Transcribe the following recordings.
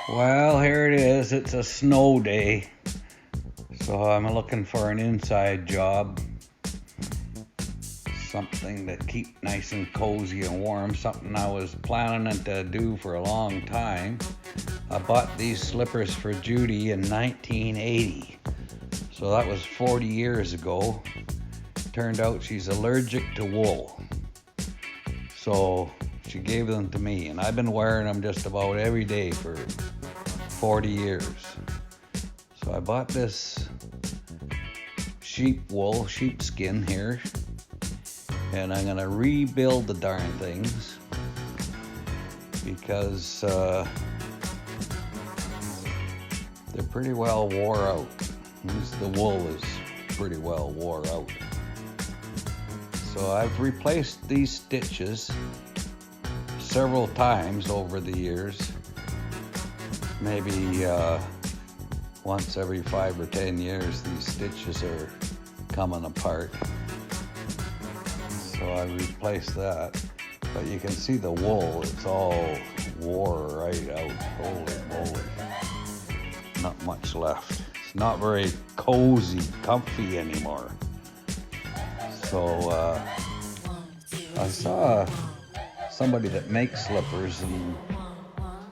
Well, here it is. It's a snow day. So I'm looking for an inside job. Something to keep nice and cozy and warm. Something I was planning to do for a long time. I bought these slippers for Judy in 1980. So that was 40 years ago. Turned out she's allergic to wool. So she gave them to me, and I've been wearing them just about every day for 40 years. So I bought this sheepskin here, and I'm gonna rebuild the darn things because they're pretty well wore out. At least the wool is pretty well wore out. So I've replaced these stitches several times over the years. Maybe once every 5 or 10 years these stitches are coming apart. So I replaced that. But you can see the wool, it's all wore right out. Holy moly. Not much left. It's not very cozy, comfy anymore. So I saw somebody that makes slippers, and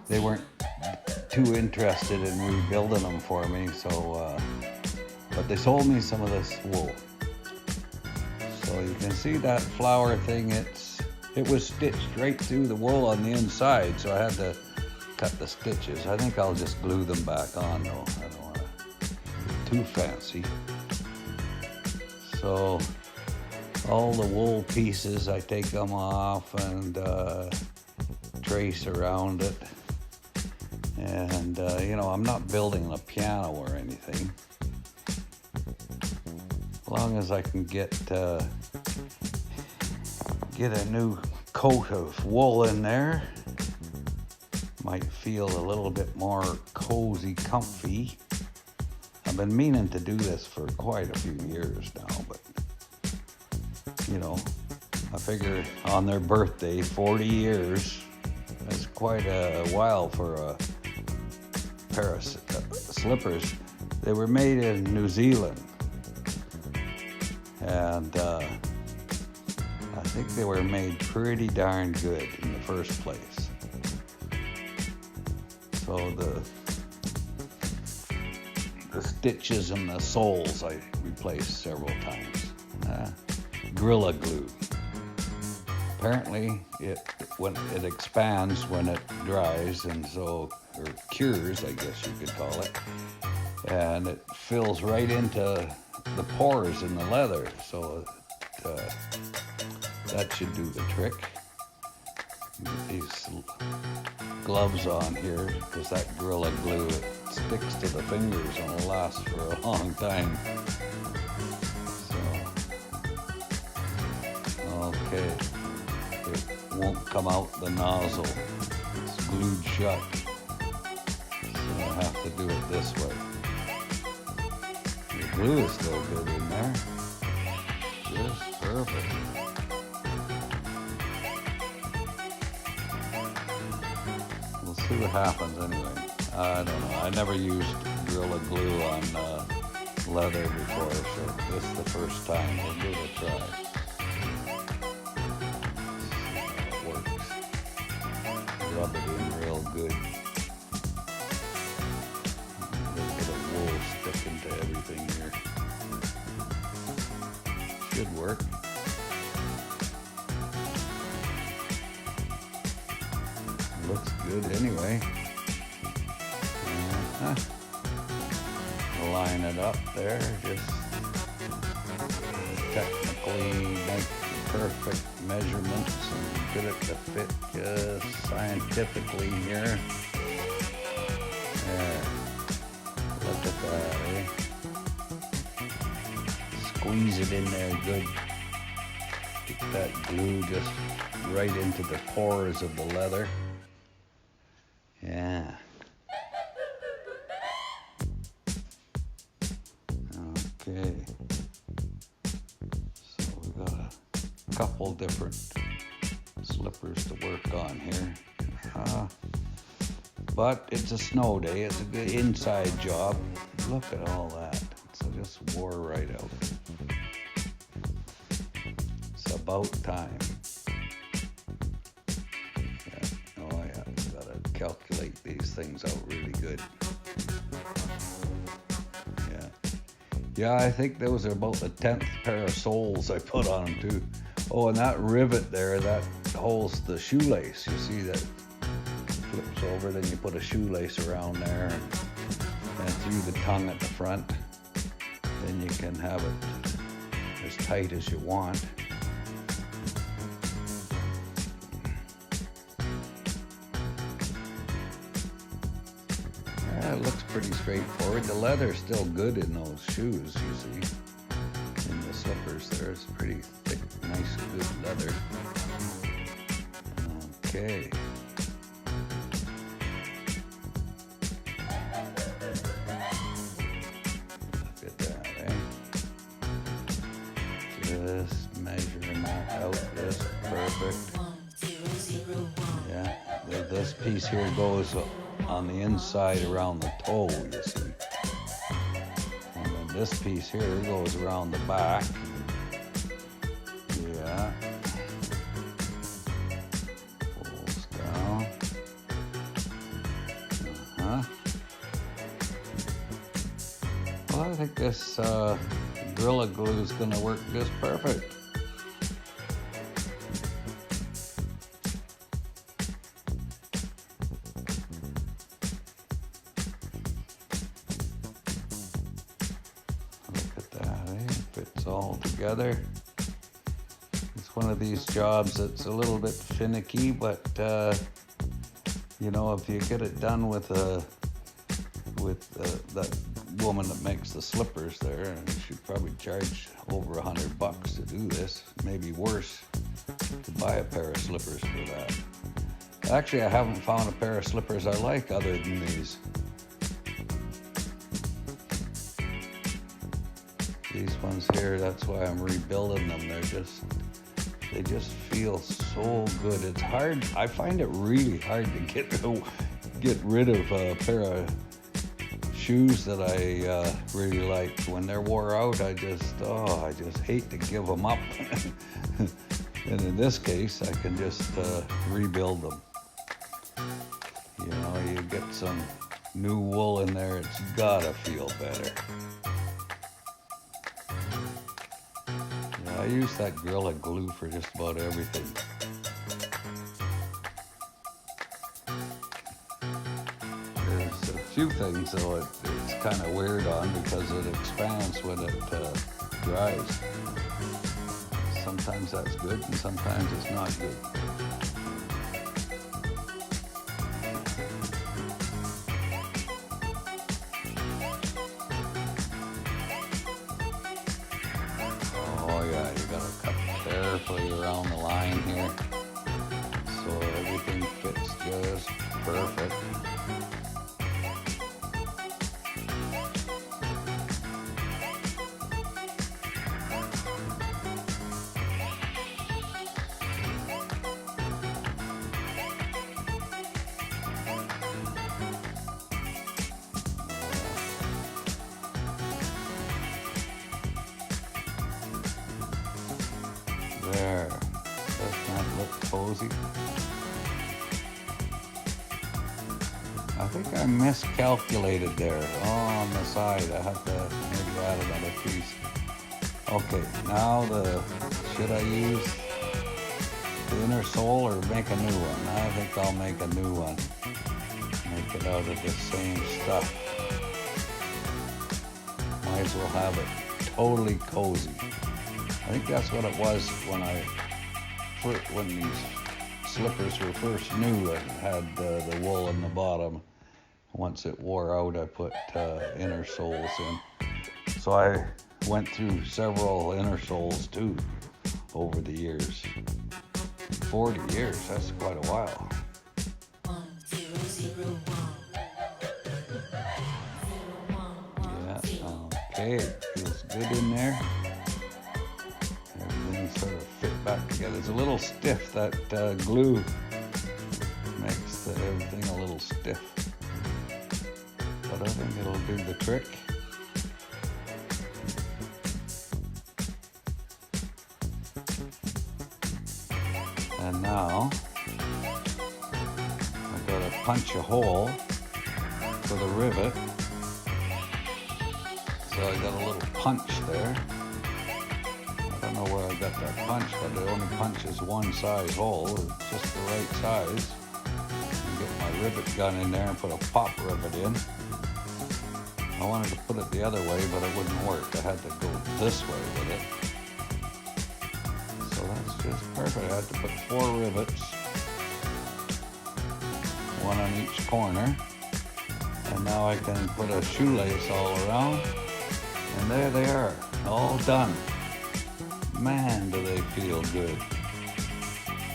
they weren't too interested in rebuilding them for me. So, but they sold me some of this wool. So you can see that flower thing. It was stitched right through the wool on the inside, so I had to cut the stitches. I think I'll just glue them back on though. I don't want to be too fancy. So all the wool pieces, I take them off and trace around it. And I'm not building a piano or anything. As long as I can get a new coat of wool in there, might feel a little bit more cozy, comfy. I've been meaning to do this for quite a few years now, but I figure on their birthday, 40 years, that's quite a while for a pair of slippers. They were made in New Zealand, and I think they were made pretty darn good in the first place. So the stitches and the soles I replaced several times. Gorilla Glue. Apparently it expands when it dries, and so, or cures, I guess you could call it, and it fills right into the pores in the leather. So that should do the trick. Get these gloves on here, because that Gorilla Glue, it sticks to the fingers and will last for a long time. Okay, it won't come out the nozzle. It's glued shut. So I have to do it this way. The glue is still good in there. Just perfect. We'll see what happens anyway. I don't know. I never used Gorilla Glue on leather before, so this is the first time. We'll give it a try. Rub it in real good. A little bit of wool sticking to everything here. Should work. Looks good anyway. Line it up there. Just technically make perfect measurements and get it to fit just scientifically here. There. Look at that, eh? Squeeze it in there good. Get that glue just right into the pores of the leather. Yeah. Okay. So we got a couple different slippers to work on here. But it's a snow day. It's a good inside job. Look at all that. So just wore right out. It's about time. Yeah. Oh yeah. Gotta calculate these things out really good. Yeah. Yeah, I think those are about the 10th pair of soles I put on them too. Oh, and that rivet there, that holds the shoelace. You see that flips over, then you put a shoelace around there and through the tongue at the front. Then you can have it as tight as you want. Yeah, it looks pretty straightforward. The leather's still good in those shoes, you see. In the slippers there, it's pretty thick, nice, good leather. Okay. Look at that, eh? Just measuring that out, just perfect. Yeah, this piece here goes on the inside around the toe, you see. And then this piece here goes around the back. Yeah. Pulls down. Well, I think this Gorilla Glue is going to work just perfect. Fits all together. It's one of these jobs that's a little bit finicky, but you know, if you get it done with that woman that makes the slippers there, and she'd probably charge over $100 to do this, maybe worse, to buy a pair of slippers for that. Actually, I haven't found a pair of slippers I like other than these. These ones here, that's why I'm rebuilding them. They just feel so good. It's hard. I find it really hard to get rid of a pair of shoes that I really like. When they're wore out, I just hate to give them up. And in this case, I can just rebuild them. You know, you get some new wool in there, it's gotta feel better. I use that Gorilla Glue for just about everything. There's a few things though it's kind of weird on because it expands when it dries. Sometimes that's good and sometimes it's not good. Carefully around the line here so everything fits just perfect. There, does that look cozy? I think I miscalculated there. Oh, on the side, I have to maybe add another piece. Okay, now should I use the inner sole or make a new one? I think I'll make a new one. Make it out of the same stuff. Might as well have it totally cozy. I think that's what it was when these slippers were first new. It had the wool in the bottom. Once it wore out, I put inner soles in. So I went through several inner soles too over the years. 40 years, that's quite a while. 1001. Yeah, okay, feels good in there. Sort of fit back together. It's a little stiff. That glue makes everything a little stiff. I think it'll do the trick. And now I've got to punch a hole for the rivet. So I got a little punch there. I don't know where I got that punch, but it only punches one size hole. It's just the right size. Get my rivet gun in there and put a pop rivet in. I wanted to put it the other way, but it wouldn't work. I had to go this way with it. So that's just perfect. I had to put 4 rivets, one on each corner. And now I can put a shoelace all around. And there they are, all done. Man, do they feel good.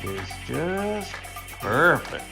It's just perfect.